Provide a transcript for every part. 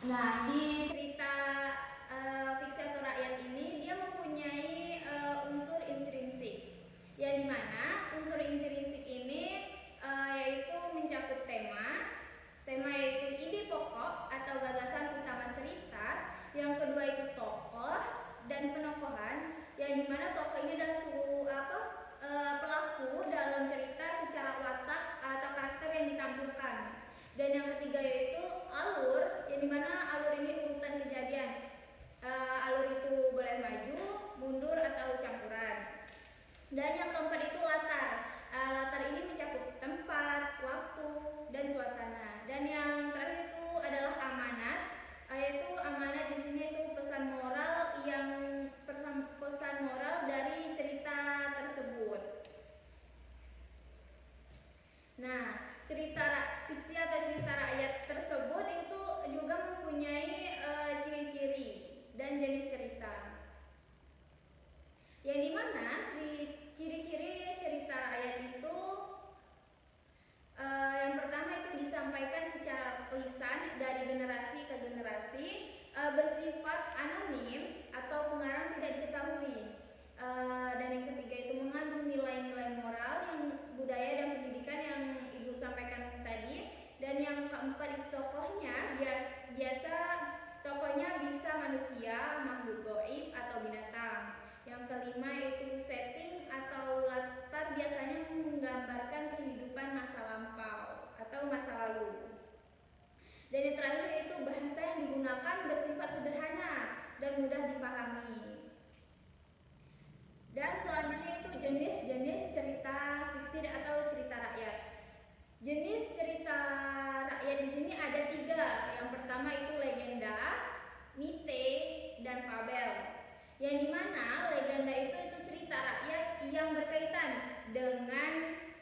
Nah, di cerita fiksi atau rakyat ini dia mempunyai unsur intrinsik, yang dimana unsur intrinsik ini yaitu mencakup tema yaitu ide pokok atau gagasan utama cerita, yang kedua itu tokoh dan penokohan, yang dimana tokoh ini adalah pelaku dalam cerita secara watak atau karakter yang ditampilkan. Dan yang ketiga yaitu alur, yang dimana alur ini urutan kejadian. Alur itu boleh maju, mundur, atau campuran. Dan yang keempat itu latar. Latar ini mencakup tempat, waktu, dan suasana. Dan yang terakhir itu adalah amanat, yaitu amanat di sini itu pesan moral dari cerita tersebut. Nah, cerita fiksi atau cerita rakyat tersebut itu juga mempunyai ciri-ciri dan jenis cerita. Yang dimana ciri-ciri cerita rakyat itu yang pertama itu disampaikan secara lisan dari generasi ke generasi, bersifat anonim atau pengarang tidak diketahui. Dan yang ketiga itu mengandung nilai-nilai moral, yang budaya dan pendidikan yang Ibu sampaikan tadi. Dan yang keempat itu tokohnya tokohnya bisa manusia, makhluk gaib, atau binatang. Yang kelima itu setting atau latar, biasanya menggambarkan kehidupan masa lampau atau masa lalu. Dan yang terakhir yaitu bahasa yang digunakan bersifat sederhana dan mudah dipahami. Dan selanjutnya itu jenis-jenis cerita fiksi atau cerita rakyat. Jenis cerita rakyat di sini ada 3. Yang pertama itu legenda, mite, dan fabel. Yang dimana legenda itu cerita rakyat yang berkaitan dengan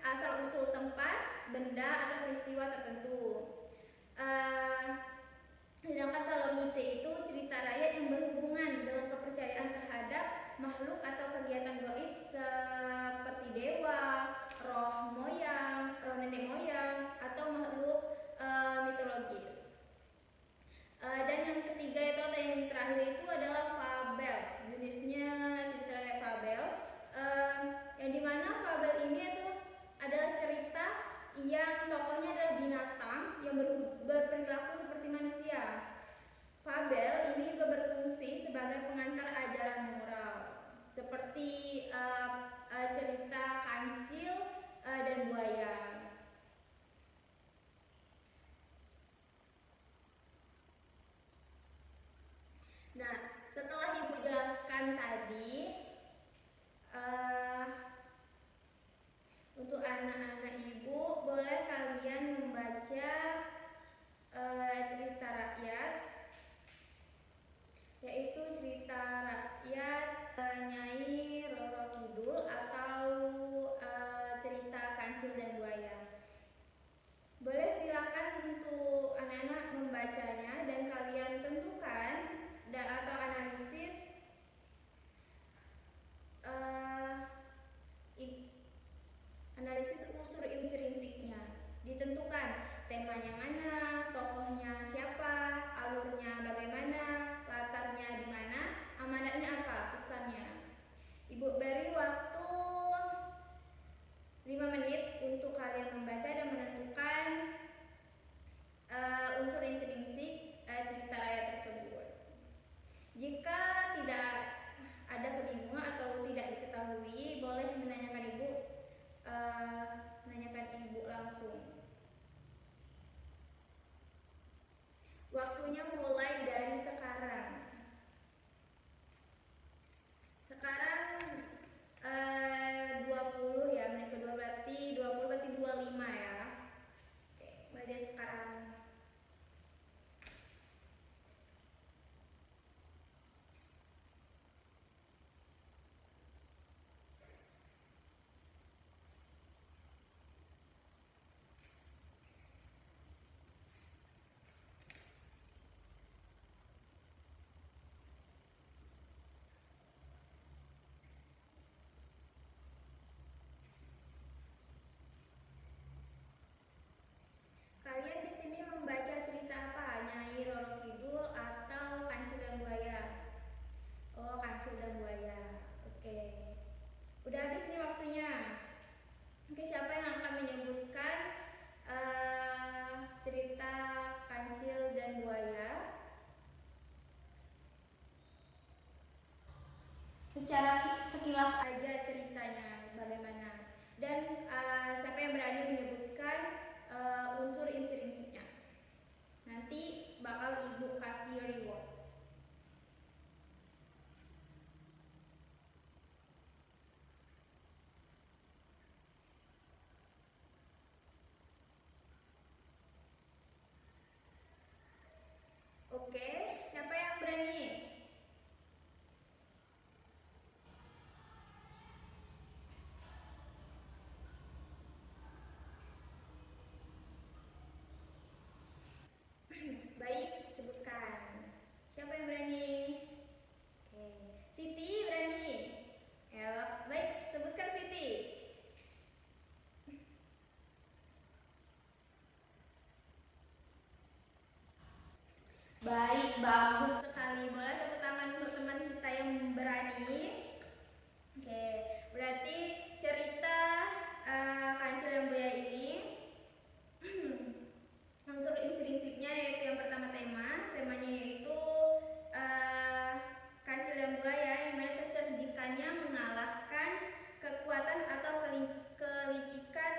asal-usul tempat, benda, atau peristiwa tertentu. Sedangkan kalau mite itu cerita rakyat yang berhubungan dengan kepercayaan terhadap makhluk atau kegiatan gaib seperti dewa, roh nenek moyang, atau makhluk mitologis. Dan yang ketiga itu atau yang terakhir itu adalah fabel. Jenisnya cerita rakyat fabel, yang dimana fabel ini itu adalah cerita yang tokohnya adalah binatang yang berperilaku seperti manusia. Fabel ini juga berfungsi sebagai pengantar ajaran moral, seperti cerita kancil dan buaya. Nah, setelah Ibu jelaskan tadi, untuk anak-anak Ibu boleh kalian membaca cerita rakyat, yaitu cerita rakyat Nyai Roro Kidul atau cerita Kancil dan Buaya. Boleh silakan untuk anak-anak membacanya dan kalian tentukan atau analisis sekilas aja ceritanya bagaimana. Dan siapa yang berani menyebutkan unsur intrinsiknya, nanti bakal ibu kasih reward. Oke, siapa yang berani? Baik, sebutkan. Siapa yang berani? Oke, Siti berani. Ya, baik, sebutkan Siti. Baik, bagus sekali. Boleh tepuk tangan untuk teman kita yang berani. Oke, berarti cerita Kancil dan Buaya ini unsur intrinsiknya yaitu yang pertama temanya yaitu Kancil dan Buaya, yang mana kecerdikannya mengalahkan kekuatan atau kelicikan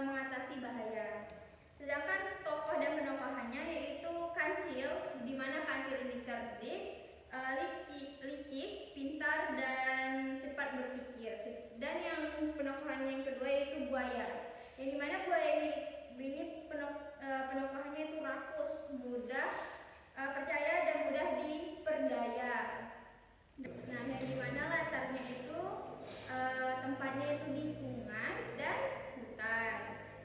mengatasi bahaya. Sedangkan tokoh dan penokohannya yaitu Kancil, di mana Kancil ini cerdik, licik, pintar, dan cepat berpikir. Dan yang penokohannya yang kedua yaitu Buaya, yang dimana Buaya ini penokohannya itu rakus, mudah percaya, dan mudah diperdaya. Nah, yang dimana latarnya itu tempatnya itu di sungai dan hutan.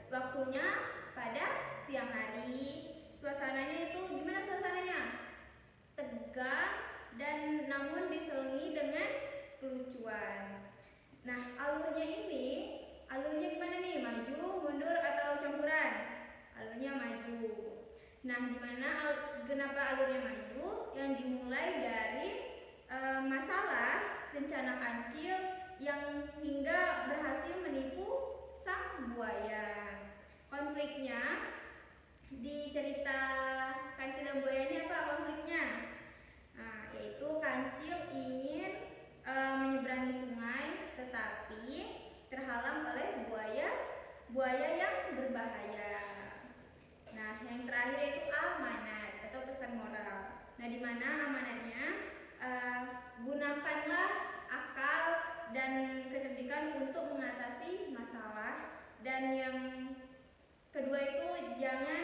Waktunya pada siang hari. Suasananya itu gimana suasananya? Tegang dan namun diselingi dengan kelucuan. Nah, alurnya gimana nih? Maju, mundur, atau campuran? Alurnya maju. Nah, dimana kenapa alurnya maju? Yang dimulai dari masalah rencana Kancil yang hingga berhasil menipu sang buaya. Konfliknya di cerita Kancil dan Buaya ini apa konfliknya? Nah, yaitu Kancil ingin menyeberangi sungai, tetapi terhalang oleh buaya yang berbahaya. Nah, yang terakhir itu amanat atau pesan moral. Nah, di mana amanatnya gunakanlah akal dan kecerdikan untuk mengatasi masalah, dan yang kedua itu jangan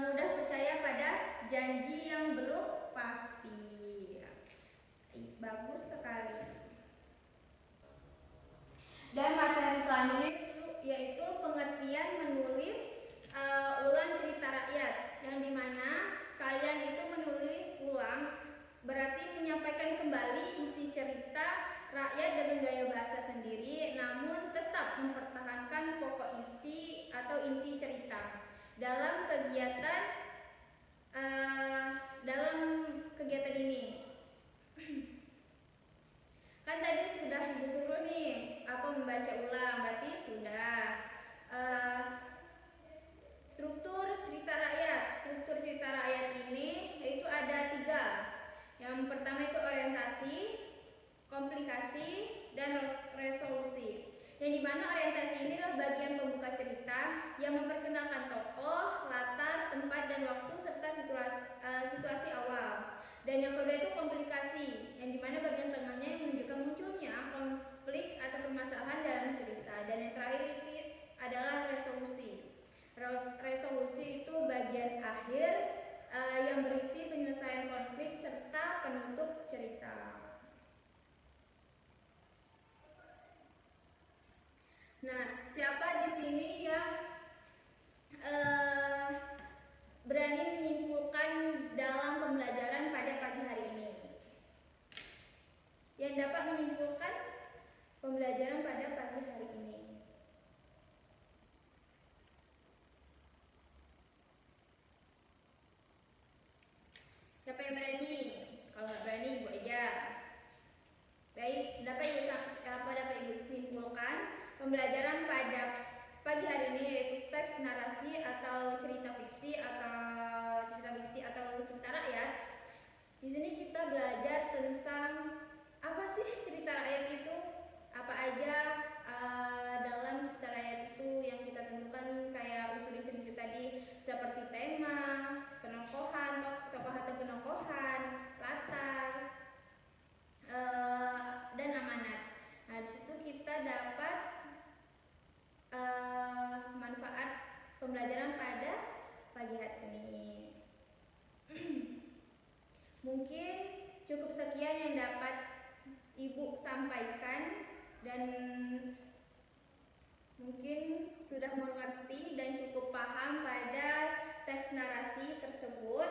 mudah percaya pada janji yang belum pasti. Bagus sekali. Dan materi selanjutnya yaitu pengertian menulis ulang cerita rakyat, yang dimana kalian itu menulis ulang berarti menyampaikan kembali isi cerita rakyat dengan gaya bahasa sendiri, namun tetap mempertahankan pokok isi atau inti cerita dalam kegiatan ini. Kan tadi sudah ibu suruh nih membaca ulang, berarti sudah. Struktur cerita rakyat ini yaitu ada 3. Yang pertama itu orientasi, komplikasi, dan resolusi. Yang dimana orientasi ini adalah bagian pembuka cerita yang memperkenalkan tokoh, latar, tempat, dan waktu, serta situasi awal. Dan yang kedua itu komplikasi, yang dimana bagian tengahnya yang menunjukkan munculnya konflik atau permasalahan dalam cerita. Dan yang terakhir itu adalah resolusi. Resolusi itu bagian akhir yang berisi penyelesaian konflik serta penutup cerita. Nah, siapa di sini yang berani menyimpulkan dalam pembelajaran pada pagi hari ini? Yang dapat menyimpulkan pembelajaran pada pagi hari ini? Siapa yang berani? Kalau nggak berani, ibu aja. Baik, dapat ibu simpulkan pembelajaran pada pagi hari ini yaitu teks narasi atau cerita fiksi atau cerita rakyat. Di sini kita belajar tentang apa sih cerita rakyat pembelajaran pada pagi hari ini. Mungkin cukup sekian yang dapat Ibu sampaikan, dan mungkin sudah mengerti dan cukup paham pada teks narasi tersebut.